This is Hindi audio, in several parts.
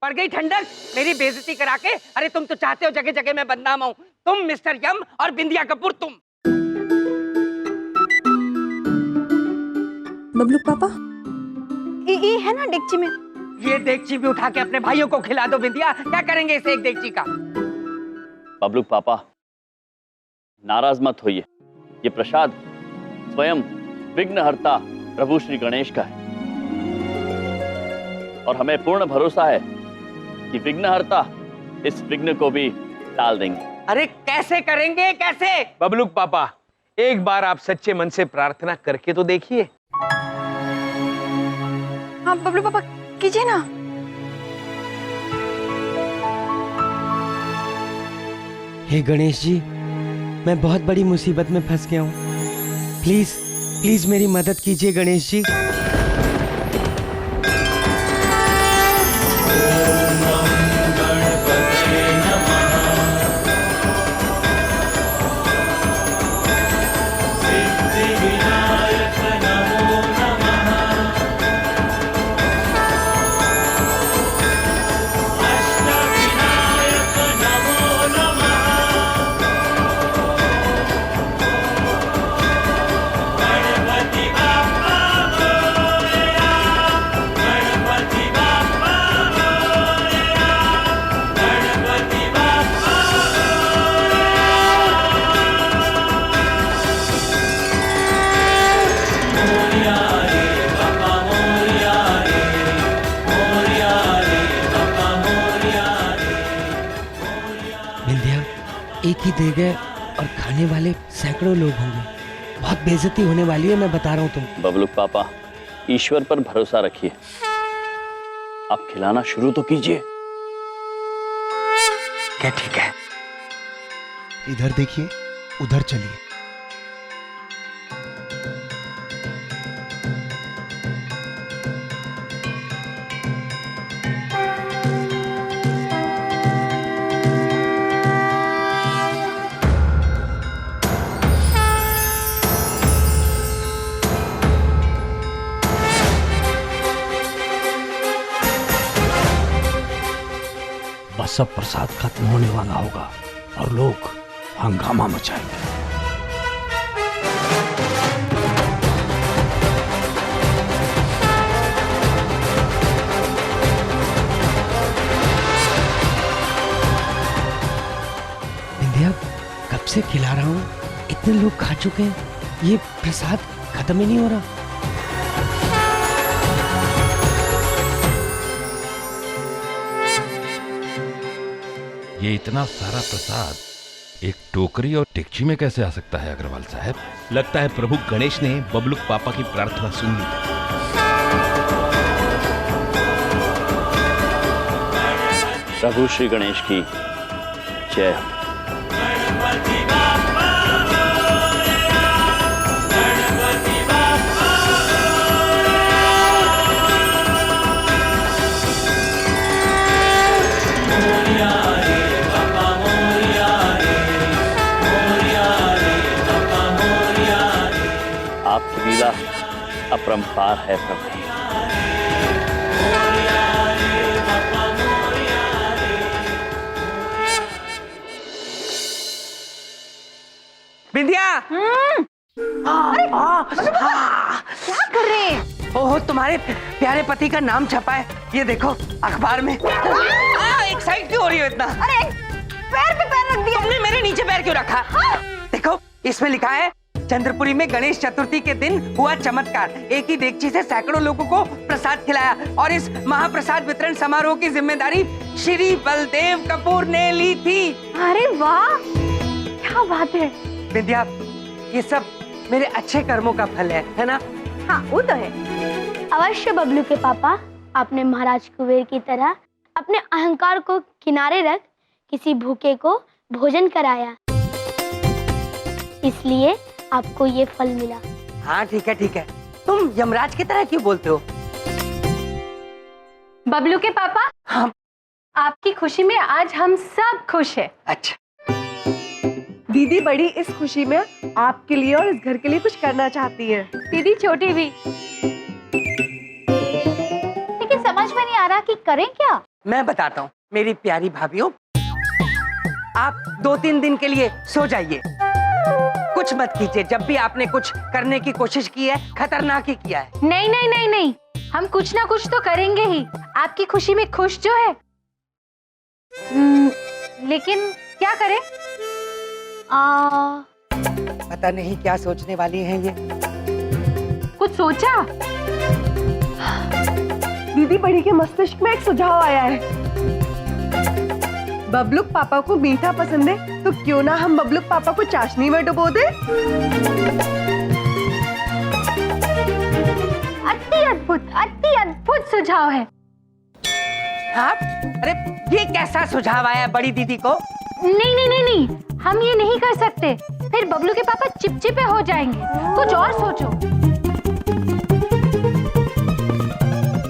पड़ गई ठंडक मेरी बेइज्जती करा के। अरे तुम तो चाहते हो जगह जगह मैं बदनाम हूँ। तुम मिस्टर यम और बिंदिया कपूर तुम। बबलू पापा, ये है ना डेगची में। ये देगची भी उठा के अपने भाइयों को खिला दो बिंदिया। क्या करेंगे इसे एक देगची का? बबलू पापा नाराज मत होइए, ये प्रसाद स्वयं विघ्नहर्ता प्रभु श्री गणेश का है और हमें पूर्ण भरोसा है कि विघ्नहर्ता इस विघ्न को भी टाल देंगे। अरे कैसे करेंगे, कैसे? बबलू पापा, एक बार आप सच्चे मन से प्रार्थना करके तो देखिए। हाँ बबलू पापा, कीजिए ना। हे गणेश जी, मैं बहुत बड़ी मुसीबत में फंस गया हूँ। प्लीज प्लीज मेरी मदद कीजिए गणेश जी। एक ही दे गए और खाने वाले सैकड़ों लोग होंगे। बहुत बेइज्जती होने वाली है, मैं बता रहा हूँ तुम। बबलू पापा, ईश्वर पर भरोसा रखिए, आप खिलाना शुरू तो कीजिए। क्या ठीक है? इधर देखिए, उधर चलिए। बस सब प्रसाद खत्म होने वाला होगा और लोग हंगामा मचाएंगे। बिंदिया, कब से खिला रहा हूँ, इतने लोग खा चुके हैं, ये प्रसाद खत्म ही नहीं हो रहा। ये इतना सारा प्रसाद एक टोकरी और टिक्ची में कैसे आ सकता है अग्रवाल साहब? लगता है प्रभु गणेश ने बबलू पापा की प्रार्थना सुन ली। प्रभु श्री गणेश की जय हो। आपकी लीला अपरंपार है प्रभु। बिंदिया! क्या कर रहे हैं? ओहो, तुम्हारे प्यारे पति का नाम छपा है, ये देखो अखबार में। एक साइड क्यों हो रही हो इतना? अरे पैर पे पैर रख दिया। तुमने मेरे नीचे पैर क्यों रखा? देखो इसमें लिखा है, चंद्रपुरी में गणेश चतुर्थी के दिन हुआ चमत्कार। एक ही देगची से सैकड़ों लोगों को प्रसाद खिलाया और इस महाप्रसाद वितरण समारोह की जिम्मेदारी श्री बलदेव कपूर ने ली थी। अरे वाह, क्या बात है। विद्या, ये सब मेरे अच्छे कर्मों का फल है ना? हाँ वो तो है। अवश्य बबलू के पापा, आपने महाराज कुबेर की तरह अपने अहंकार को किनारे रख किसी भूखे को भोजन कराया, इसलिए आपको ये फल मिला। हाँ ठीक है ठीक है, तुम यमराज की तरह क्यों बोलते हो? बबलू के पापा, हाँ आपकी खुशी में आज हम सब खुश हैं। अच्छा, दीदी बड़ी इस खुशी में आपके लिए और इस घर के लिए कुछ करना चाहती है। दीदी छोटी भी। लेकिन समझ में नहीं आ रहा कि करें क्या। मैं बताता हूँ मेरी प्यारी भाभीओ, आप 2-3 दिन के लिए सो जाइए, कुछ मत कीजिए। जब भी आपने कुछ करने की कोशिश की है, खतरनाक ही किया है। नहीं नहीं नहीं नहीं, हम कुछ ना कुछ तो करेंगे ही, आपकी खुशी में खुश जो है। लेकिन क्या करें? पता नहीं क्या सोचने वाली हैं ये। कुछ सोचा? दीदी बड़ी के मस्तिष्क में एक सुझाव आया है। बबलू पापा को मीठा पसंद है, तो क्यों ना हम बबलू पापा को चाशनी में डुबो दे। अति अद्भुत सुझाव है। आप? अरे ये कैसा सुझाव आया बड़ी दीदी को? नहीं नहीं नहीं नहीं, हम ये नहीं कर सकते, फिर बबलू के पापा चिपचिपे हो जाएंगे। कुछ और सोचो।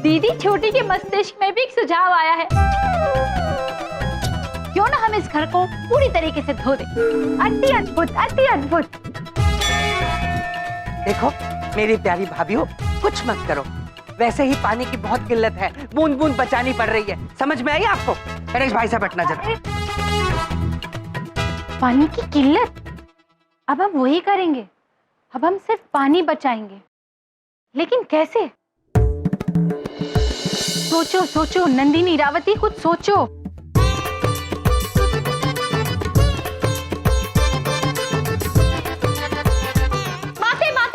दीदी छोटी के मस्तिष्क में भी एक सुझाव आया है। क्यों ना हम इस घर को पूरी तरीके से धो दें। अति अद्भुत, अति अद्भुत। देखो मेरी प्यारी भाभीओ, कुछ मत करो, वैसे ही पानी की बहुत किल्लत है, बूंद बूंद बचानी पड़ रही है। समझ में आई आपको? गणेश भाई साहब हटना जरा। पानी की किल्लत? अब हम वही करेंगे, अब हम सिर्फ पानी बचाएंगे, लेकिन कैसे? सोचो सोचो नंदिनी, इरावती, कुछ सोचो।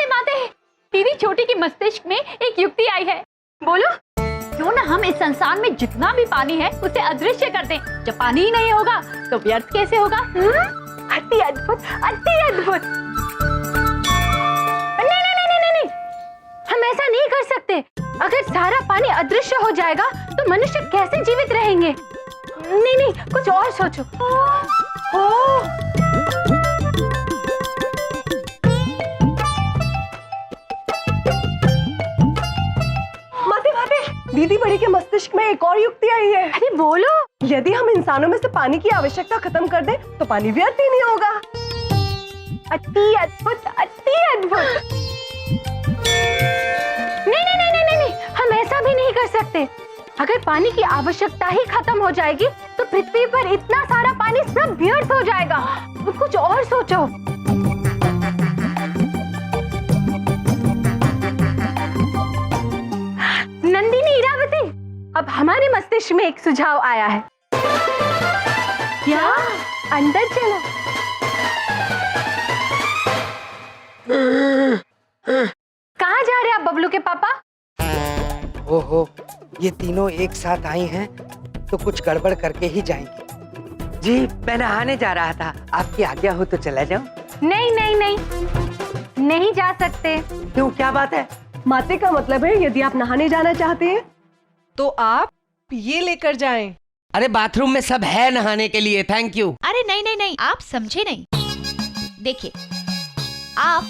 माते दीदी छोटी के मस्तिष्क में एक युक्ति आई है। बोलो। क्यों ना हम इस संसार में जितना भी पानी है उसे अदृश्य कर दें। जब पानी ही नहीं होगा तो व्यर्थ कैसे होगा? अति अद्भुत, अति अद्भुत। नहीं नहीं नहीं नहीं नहीं, हम ऐसा नहीं कर सकते। अगर सारा पानी अदृश्य हो जाएगा तो मनुष्य कैसे जीवित रहेंगे? नहीं नहीं, कुछ और सोचो। दीदी बड़ी के मस्तिष्क में एक और युक्ति आई है। अरे बोलो। यदि हम इंसानों में से पानी की आवश्यकता खत्म कर दें तो पानी व्यर्थ ही नहीं होगा। अति अद्भुत, अति अद्भुत। नहीं नहीं नहीं नहीं नहीं, हम ऐसा भी नहीं कर सकते। अगर पानी की आवश्यकता ही खत्म हो जाएगी तो पृथ्वी पर इतना सारा पानी सब व्यर्थ हो जाएगा। तो कुछ और सोचो। नंदिनी, इरावती, अब हमारे मस्तिष्क में एक सुझाव आया है। क्या? अंदर चलो। कहाँ जा रहे हैं आप बबलू के पापा? ओहो, ये तीनों एक साथ आई हैं तो कुछ गड़बड़ करके ही जाएंगी। जी मैं नहाने जा रहा था, आपकी आज्ञा हो तो चला जाऊं? नहीं नहीं नहीं, नहीं जा सकते। क्यों, क्या बात है? माते का मतलब है यदि आप नहाने जाना चाहते हैं तो आप ये लेकर जाएं। अरे बाथरूम में सब है नहाने के लिए, थैंक यू। अरे नहीं नहीं नहीं, आप समझे नहीं। देखिए, आप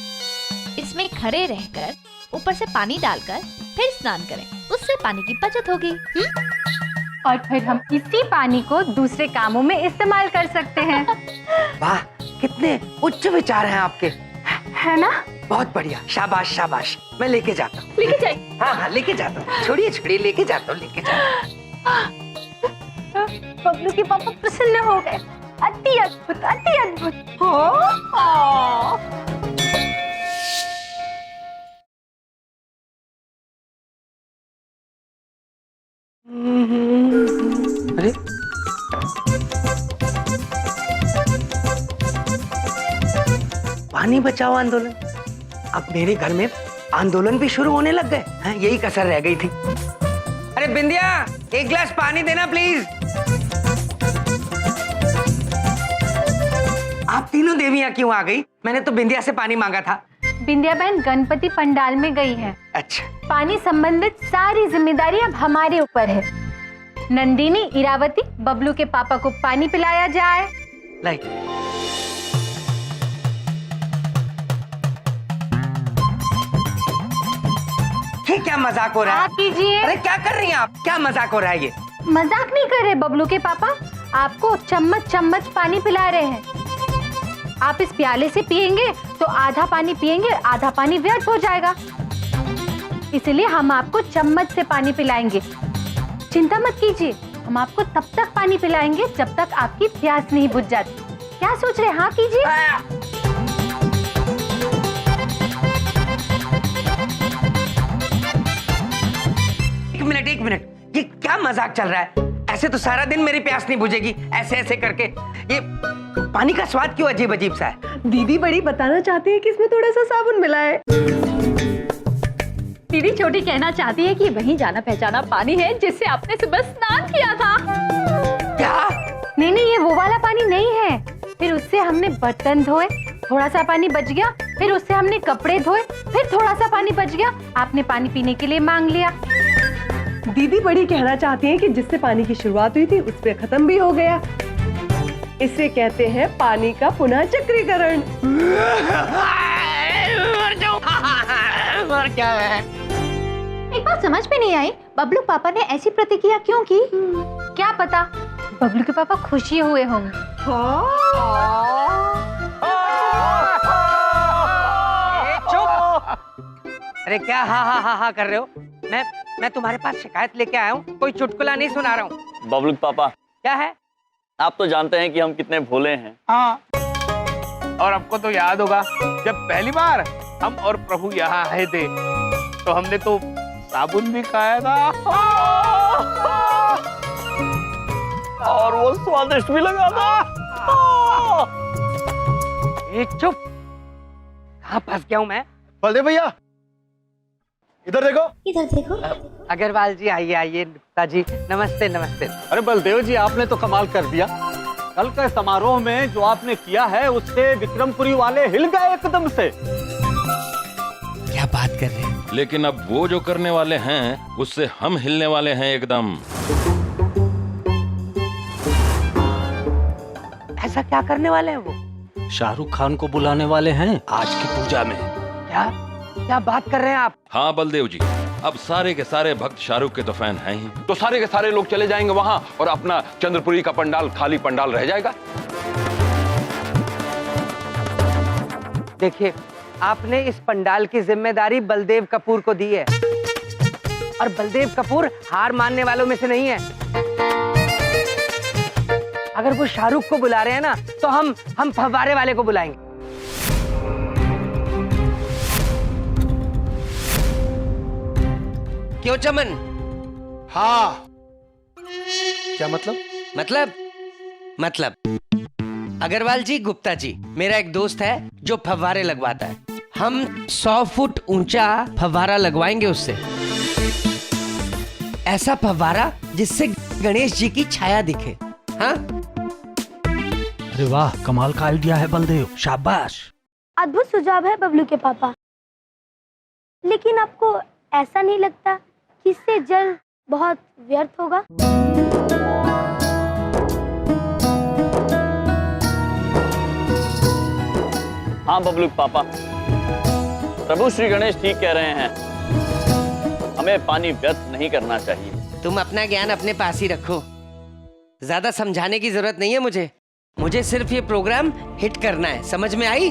इसमें खड़े रहकर ऊपर से पानी डालकर फिर स्नान करें, उससे पानी की बचत होगी। और फिर हम इसी पानी को दूसरे कामों में इस्तेमाल कर सकते हैं। वाह, कितने उच्च विचार हैं आपके, है ना? बहुत बढ़िया, शाबाश शाबाश। मैं लेके जाता हूँ। लेके जाइए। हाँ हाँ लेके जाता हूँ, छोड़िए छोड़िए, लेके जाता हूँ, लेके जाता हूँ। बबलू के पापा प्रसन्न हो गए। अति अद्भुत, अति अद्भुत। अरे पानी बचाओ आंदोलन, अब मेरे घर में आंदोलन भी शुरू होने लग गए हैं। यही कसर रह गई थी। अरे बिंदिया, एक गिलास पानी देना प्लीज। आप तीनों देवियां क्यों आ गई? मैंने तो बिंदिया से पानी मांगा था। बिंदिया बहन गणपति पंडाल में गई है। अच्छा, पानी संबंधित सारी जिम्मेदारी अब हमारे ऊपर है। नंदिनी, इरावती, बबलू के पापा को पानी पिलाया जाए। लाई। ये क्या मजाक हो रहा है? आप कीजिए। अरे क्या कर रही हैं आप? क्या मजाक हो रहा है ये? मजाक नहीं कर रहे बबलू के पापा, आपको चम्मच चम्मच पानी पिला रहे हैं। आप इस प्याले से पिएंगे तो आधा पानी पिएंगे, आधा पानी व्यर्थ हो जाएगा। इसलिए हम आपको चम्मच से पानी पिलाएंगे। चिंता मत कीजिए, हम आपको तब तक पानी पिलाएंगे जब तक आपकी प्यास नहीं बुझ जाती। क्या सोच रहे हैं? हाँ कीजिए। एक मिनट, ये क्या मजाक चल रहा है? ऐसे तो सारा दिन मेरी प्यास नहीं बुझेगी, ऐसे ऐसे करके। ये पानी का स्वाद क्यों अजीब अजीब सा है? दीदी बड़ी बताना चाहती है कि इसमें थोड़ा सा साबुन मिला है। दीदी छोटी कहना चाहती है कि वही जाना पहचाना पानी है जिससे आपने सुबह स्नान किया था। क्या? नहीं नहीं, ये वो वाला पानी नहीं है। फिर उससे हमने बर्तन धोए, थोड़ा सा पानी बच गया। फिर उससे हमने कपड़े धोए, फिर थोड़ा सा पानी बच गया। आपने पानी पीने के लिए मांग लिया। दीदी बड़ी कहना चाहती है कि जिससे पानी की शुरुआत हुई थी उस पे खत्म भी हो गया। इसे कहते हैं पानी का पुनः चक्रीकरण। और क्या है? एक बात समझ में नहीं आई, बबलू पापा ने ऐसी प्रतिक्रिया क्यों की? क्या पता, बबलू के पापा खुशी हुए होंगे। चुप! अरे क्या हा हा हा हा कर रहे हो? मैं तुम्हारे पास शिकायत लेके आया हूँ, कोई चुटकुला नहीं सुना रहा हूँ। बबलू पापा, क्या है? आप तो जानते हैं कि हम कितने भोले हैं। हाँ, और आपको तो याद होगा जब पहली बार हम और प्रभु यहाँ आए थे तो हमने तो साबुन भी खाया था और वो स्वादिष्ट भी लगा था। एक चुप! कहाँ फंस गया हूँ मैं? बलदेव भैया इधर देखो। इधर देखो। अग्रवाल जी आइए आइए। गुप्ता जी नमस्ते नमस्ते। अरे बलदेव जी, आपने तो कमाल कर दिया। कल के समारोह में जो आपने किया है उससे विक्रमपुरी वाले हिल गए एकदम से। क्या बात कर रहे हैं? लेकिन अब वो जो करने वाले हैं उससे हम हिलने वाले हैं एकदम। ऐसा क्या करने वाले हैं वो? शाहरुख खान को बुलाने वाले हैं आज की पूजा में। क्या क्या बात कर रहे हैं आप? हाँ बलदेव जी, अब सारे के सारे भक्त शाहरुख के तो फैन हैं ही। तो सारे के सारे लोग चले जाएंगे वहां और अपना चंद्रपुरी का पंडाल खाली पंडाल रह जाएगा। देखिए, आपने इस पंडाल की जिम्मेदारी बलदेव कपूर को दी है और बलदेव कपूर हार मानने वालों में से नहीं है। अगर वो शाहरुख को बुला रहे हैं ना तो हम फव्वारे वाले को बुलाएंगे। क्यों चमन? हाँ, क्या मतलब? मतलब अग्रवाल जी, गुप्ता जी, मेरा एक दोस्त है जो फव्वारे लगवाता है। हम 100 फुट ऊंचा फव्वारा लगवाएंगे उससे। ऐसा फव्वारा जिससे गणेश जी की छाया दिखे। हाँ? अरे वाह, कमाल का आइडिया है बलदेव, शाबाश। अद्भुत सुझाव है बबलू के पापा। लेकिन आपको ऐसा नहीं लगता कि इससे जल बहुत व्यर्थ होगा? हाँ बबलू पापा, प्रभु श्री गणेश ठीक कह रहे हैं। हमें पानी व्यर्थ नहीं करना चाहिए। तुम अपना ज्ञान अपने पास ही रखो। ज्यादा समझाने की जरूरत नहीं है मुझे सिर्फ ये प्रोग्राम हिट करना है। समझ में आई?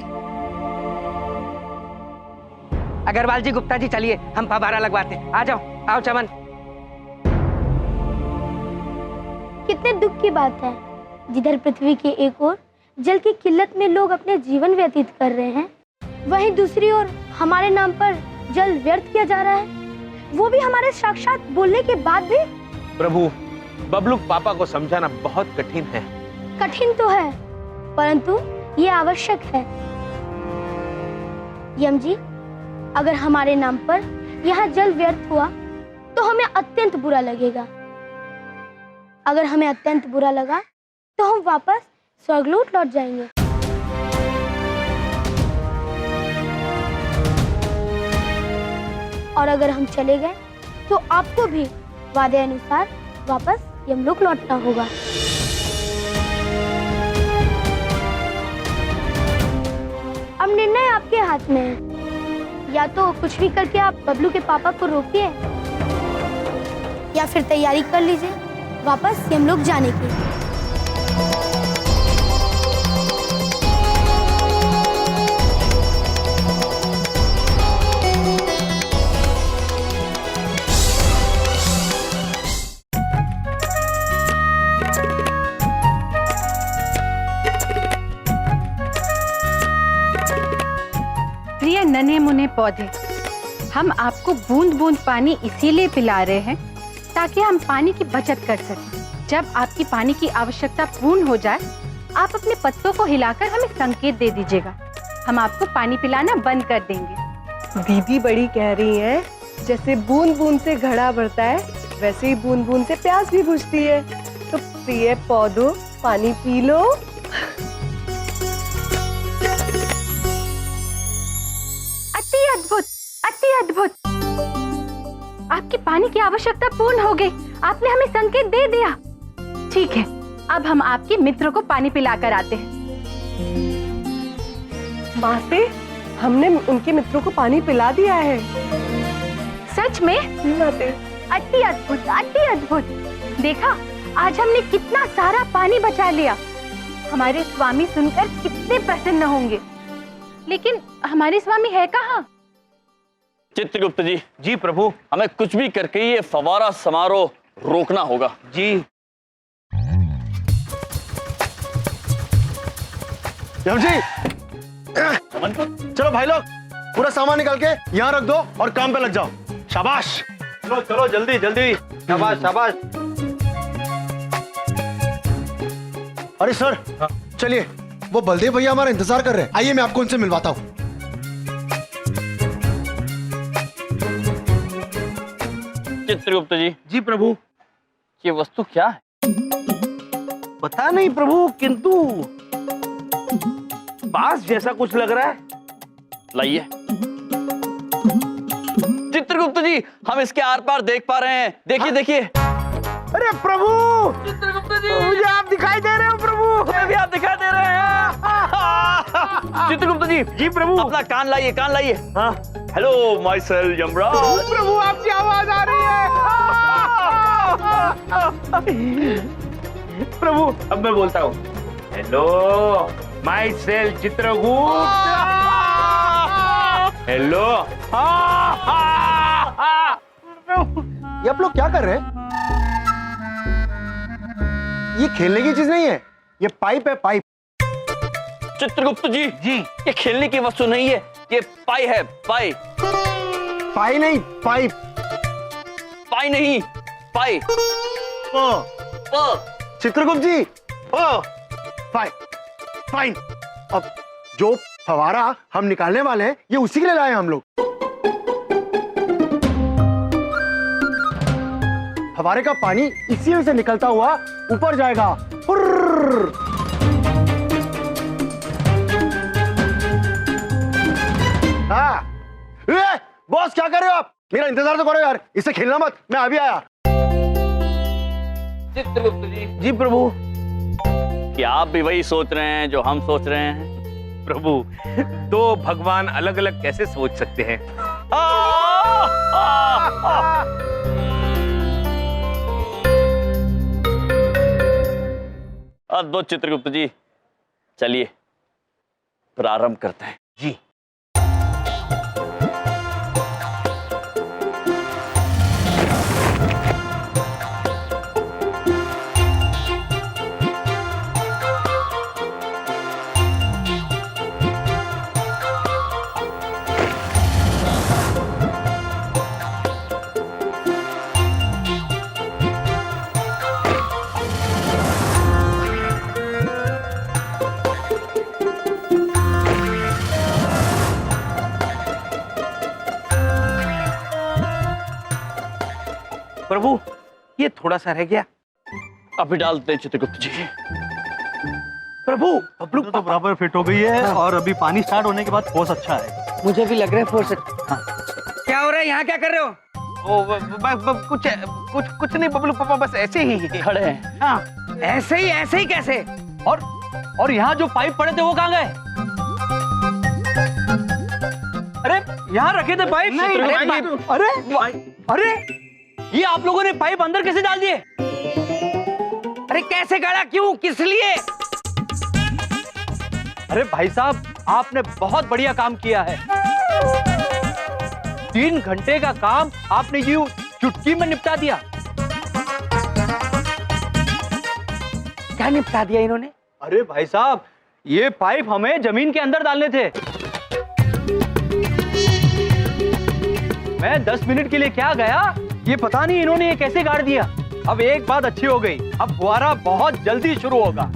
अग्रवाल जी, गुप्ता जी, चलिए हम फव्वारा लगवाते हैं। आ जाओ, आओ चमन। कितने दुख की बात है, जिधर पृथ्वी के एक ओर जल की किल्लत में लोग अपने जीवन व्यतीत कर रहे हैं, वहीं दूसरी ओर हमारे नाम पर जल व्यर्थ किया जा रहा है, वो भी हमारे साक्षात बोलने के बाद भी। प्रभु, बबलू पापा को समझाना बहुत कठिन है। कठिन तो है, परंतु ये आवश्यक है। यम जी, अगर हमारे नाम पर यहाँ जल व्यर्थ हुआ तो हमें अत्यंत बुरा लगेगा। अगर हमें अत्यंत बुरा लगा तो हम वापस स्वर्गलोक लौट जाएंगे। और अगर हम चले गए तो आपको भी वादे अनुसार वापस यमलोक लौटना होगा। अब निर्णय आपके हाथ में है। या तो कुछ भी करके आप बबलू के पापा को रोकिए, या फिर तैयारी कर लीजिए वापस यमलोक जाने की। नन्हे मुन्ने पौधे, हम आपको बूंद बूंद पानी इसीलिए पिला रहे हैं ताकि हम पानी की बचत कर सकें। जब आपकी पानी की आवश्यकता पूर्ण हो जाए, आप अपने पत्तों को हिलाकर हमें संकेत दे दीजिएगा। हम आपको पानी पिलाना बंद कर देंगे। दीदी बड़ी कह रही हैं, जैसे बूंद बूंद से घड़ा भरता है, वैसे ही बूंद बूंद से प्यास भी बुझती है। तो प्रिय पौधों, पानी पी लो। अति अद्भुत, अति अद्भुत। आपकी पानी की आवश्यकता पूर्ण हो गई। आपने हमें संकेत दे दिया। ठीक है, अब हम आपके मित्र को पानी पिलाकर आते हैं। माते, हमने उनके मित्रों को पानी पिला दिया है। सच में? माते, अति अद्भुत, अति अद्भुत। देखा, आज हमने कितना सारा पानी बचा लिया। हमारे स्वामी सुनकर कितने प्रसन्न होंगे। लेकिन हमारे स्वामी है कहाँ? चित्रगुप्त जी, जी प्रभु। हमें कुछ भी करके ये फव्वारा समारोह रोकना होगा। जी। यम जी, चलो भाई लोग, पूरा सामान निकाल के यहाँ रख दो और काम पे लग जाओ। शाबाश। चलो चलो, जल्दी जल्दी। शाबाश शाबाश। अरे सर, चलिए, वो बलदेव भैया हमारा इंतजार कर रहे हैं। आइए, मैं आपको उनसे मिलवाता हूँ। चित्रगुप्त जी। जी प्रभु। ये वस्तु क्या है? पता नहीं प्रभु, किंतु बांस जैसा कुछ लग रहा है। लाइए। चित्रगुप्त जी, हम इसके आर पार देख पा रहे हैं। देखिए देखिए। अरे प्रभु, चित्रगुप्त जी, मुझे आप दिखाई दे रहे हो प्रभु। हमें भी आप दिखाई दे रहे हैं। चित्रगुप्त जी। जी प्रभु। अपना कान लाइए, कान लाइए। हाँ। Hello myself Yamraj. प्रभु, आपकी आवाज आ रही है। प्रभु, अब मैं बोलता हूँ। Hello my self Chitragupta. Hello. ये आप लोग क्या कर रहे हैं? ये खेलने की चीज नहीं है, ये पाइप है, पाइप। चित्रगुप्त जी, जी, ये खेलने की वस्तु नहीं है, ये पाई है, पाई। पाई नहीं, पाइप। पाई नहीं, पाई। चित्रगुप्त जी, फाइन, फाइन। अब जो फवारा हम निकालने वाले हैं, ये उसी के लिए लाए हैं हम लोग। फवारे का पानी इसी में से निकलता हुआ ऊपर जाएगा। हाँ। बॉस, क्या कर रहे हो आप? मेरा इंतजार तो करो यार, इससे खेलना मत, मैं अभी आया। चित्रगुप्त जी। जी प्रभु। क्या आप भी वही सोच रहे हैं जो हम सोच रहे हैं? प्रभु, दो भगवान अलग अलग कैसे सोच सकते हैं? अद्भुत चित्रगुप्त जी, चलिए प्रारंभ करते हैं। जी। प्रभु, ये थोड़ा सा रह गया। अभी डालते हैं चित्रगुप्त जी। प्रभु, बबलू तो बराबर फिट हो गई है। हाँ। और अभी पानी स्टार्ट होने के बाद फोर्स अच्छा है। मुझे भी लग रहा है फोर्स। हाँ। क्या हो रहा है यहाँ? क्या कर रहे हो? कुछ नहीं बबलू पापा, बस ऐसे ही खड़े हैं। हाँ। ऐसे ही कैसे? और यहाँ जो पाइप पड़े थे वो कहाँ गए? अरे यहाँ रखे थे पाइप। अरे ये आप लोगों ने पाइप अंदर कैसे डाल दिए? अरे कैसे गाड़ा, क्यों, किस लिए? अरे भाई साहब, आपने बहुत बढ़िया काम किया है। 3 घंटे का काम आपने यूं चुटकी में निपटा दिया। क्या निपटा दिया इन्होंने? अरे भाई साहब, ये पाइप हमें जमीन के अंदर डालने थे। मैं 10 मिनट के लिए क्या गया, ये पता नहीं इन्होंने ये कैसे गाड़ दिया। अब एक बात अच्छी हो गई, अब फुहारा बहुत जल्दी शुरू होगा।